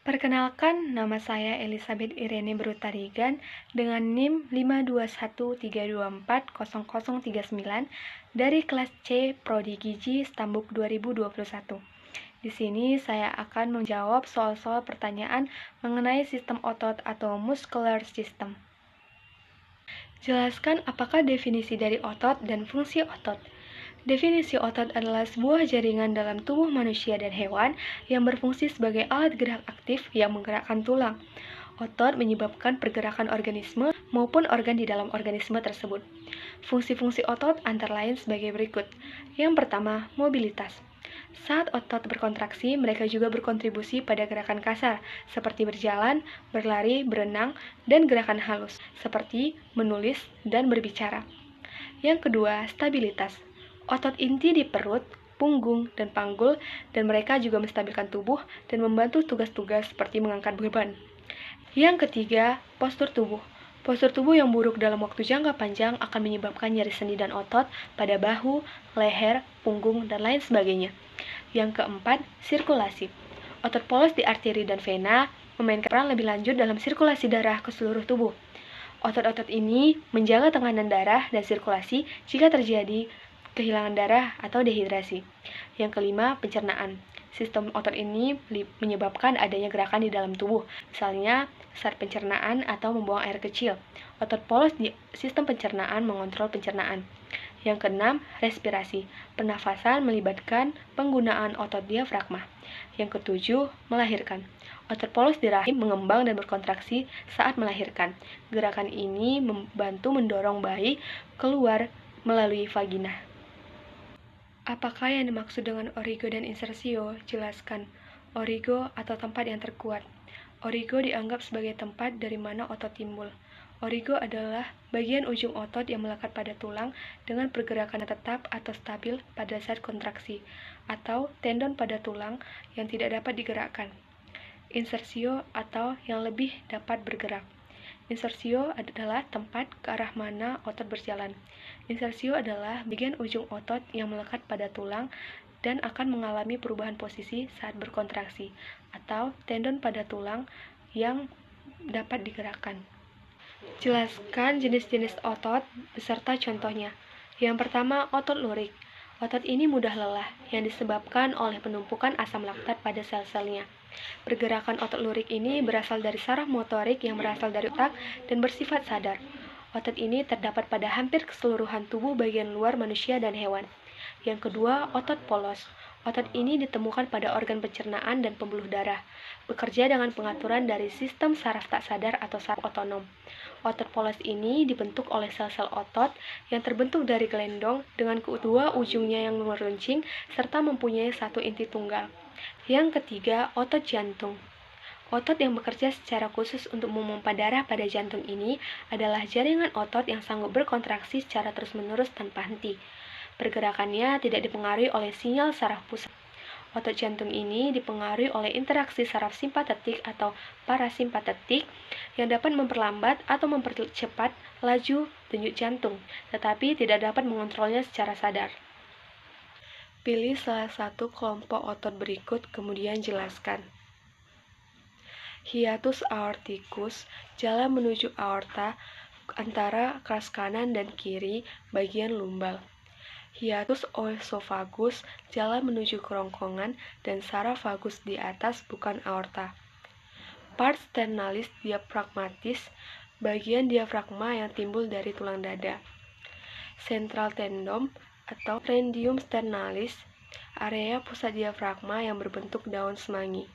Perkenalkan, nama saya Elizabeth Irene Brutarigan dengan NIM 52132400039 dari kelas C Prodi Gizi Stambuk 2021. Di sini saya akan menjawab soal-soal pertanyaan mengenai sistem otot atau muscular system. Jelaskan apakah definisi dari otot dan fungsi otot. Definisi otot adalah sebuah jaringan dalam tubuh manusia dan hewan yang berfungsi sebagai alat gerak aktif yang menggerakkan tulang. Otot menyebabkan pergerakan organisme maupun organ di dalam organisme tersebut. Fungsi-fungsi otot antara lain sebagai berikut. Yang pertama, mobilitas. Saat otot berkontraksi, mereka juga berkontribusi pada gerakan kasar, seperti berjalan, berlari, berenang, dan gerakan halus, seperti menulis dan berbicara. Yang kedua, stabilitas. Otot inti di perut, punggung, dan panggul, dan mereka juga menstabilkan tubuh dan membantu tugas-tugas seperti mengangkat beban. Yang ketiga, postur tubuh. Postur tubuh yang buruk dalam waktu jangka panjang akan menyebabkan nyeri sendi dan otot pada bahu, leher, punggung, dan lain sebagainya. Yang keempat, sirkulasi. Otot polos di arteri dan vena memainkan peran lebih lanjut dalam sirkulasi darah ke seluruh tubuh. Otot-otot ini menjaga tekanan darah dan sirkulasi jika terjadi kehilangan darah atau dehidrasi. Yang kelima, pencernaan. Sistem otot ini menyebabkan adanya gerakan di dalam tubuh, misalnya saat pencernaan atau membuang air kecil. Otot polos di sistem pencernaan mengontrol pencernaan. Yang keenam, respirasi. Pernafasan melibatkan penggunaan otot diafragma. Yang ketujuh, melahirkan. Otot polos di rahim mengembang dan berkontraksi saat melahirkan. Gerakan ini membantu mendorong bayi keluar melalui vagina. Apakah yang dimaksud dengan origo dan insersio? Jelaskan. Origo atau tempat yang terkuat. Origo dianggap sebagai tempat dari mana otot timbul. Origo adalah bagian ujung otot yang melekat pada tulang dengan pergerakan tetap atau stabil pada saat kontraksi, atau tendon pada tulang yang tidak dapat digerakkan. Insersio atau yang lebih dapat bergerak. Insersio adalah tempat ke arah mana otot berjalan. Insersio adalah bagian ujung otot yang melekat pada tulang dan akan mengalami perubahan posisi saat berkontraksi, atau tendon pada tulang yang dapat digerakkan. Jelaskan jenis-jenis otot beserta contohnya. Yang pertama, otot lurik. Otot ini mudah lelah, yang disebabkan oleh penumpukan asam laktat pada sel-selnya. Pergerakan otot lurik ini berasal dari saraf motorik yang berasal dari otak dan bersifat sadar. Otot ini terdapat pada hampir keseluruhan tubuh bagian luar manusia dan hewan. Yang kedua, otot polos. Otot ini ditemukan pada organ pencernaan dan pembuluh darah, bekerja dengan pengaturan dari sistem saraf tak sadar atau saraf otonom. Otot polos ini dibentuk oleh sel-sel otot yang terbentuk dari gelendong dengan kedua ujungnya yang meruncing serta mempunyai satu inti tunggal. Yang ketiga, otot jantung. Otot yang bekerja secara khusus untuk memompa darah pada jantung ini adalah jaringan otot yang sanggup berkontraksi secara terus-menerus tanpa henti. Pergerakannya tidak dipengaruhi oleh sinyal saraf pusat. Otot jantung ini dipengaruhi oleh interaksi saraf simpatetik atau parasimpatetik yang dapat memperlambat atau mempercepat laju denyut jantung, tetapi tidak dapat mengontrolnya secara sadar. Pilih salah satu kelompok otot berikut, kemudian jelaskan. Hiatus aorticus, jalan menuju aorta antara keras kanan dan kiri bagian lumbal. Hiatus oesophagus, jalan menuju kerongkongan dan saraf vagus di atas bukan aorta. Pars sternalis diaphragmatis, bagian diafragma yang timbul dari tulang dada. Central tendon atau prendium sternalis, area pusat diafragma yang berbentuk daun semanggi.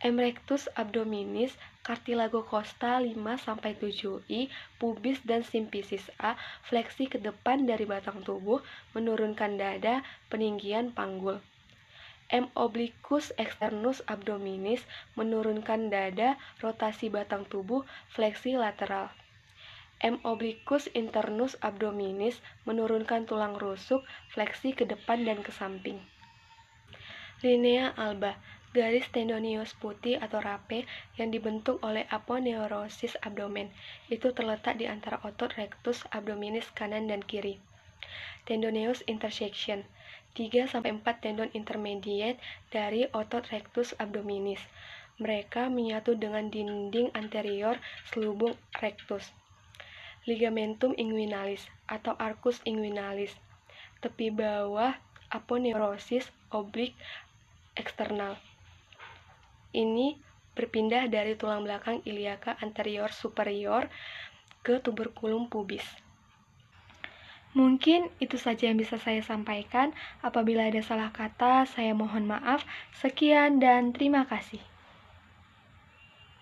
Erectus abdominis, cartilago costa 5-7i, pubis dan simfisis A, fleksi ke depan dari batang tubuh, menurunkan dada, peninggian panggul. M. obliquus externus abdominis, menurunkan dada, rotasi batang tubuh, fleksi lateral. M. obliquus internus abdominis, menurunkan tulang rusuk, fleksi ke depan dan ke samping. Linea alba, garis tendonius putih atau rape yang dibentuk oleh aponeurosis abdomen. Itu terletak di antara otot rectus abdominis kanan dan kiri. Tendoneus intersection, 3-4 tendon intermediate dari otot rectus abdominis. Mereka menyatu dengan dinding anterior selubung rectus. Ligamentum inguinalis atau arcus inguinalis. Tepi bawah aponeurosis oblik eksternal. Ini berpindah dari tulang belakang iliaka anterior superior ke tuberculum pubis. Mungkin itu saja yang bisa saya sampaikan. Apabila ada salah kata, saya mohon maaf. Sekian dan terima kasih.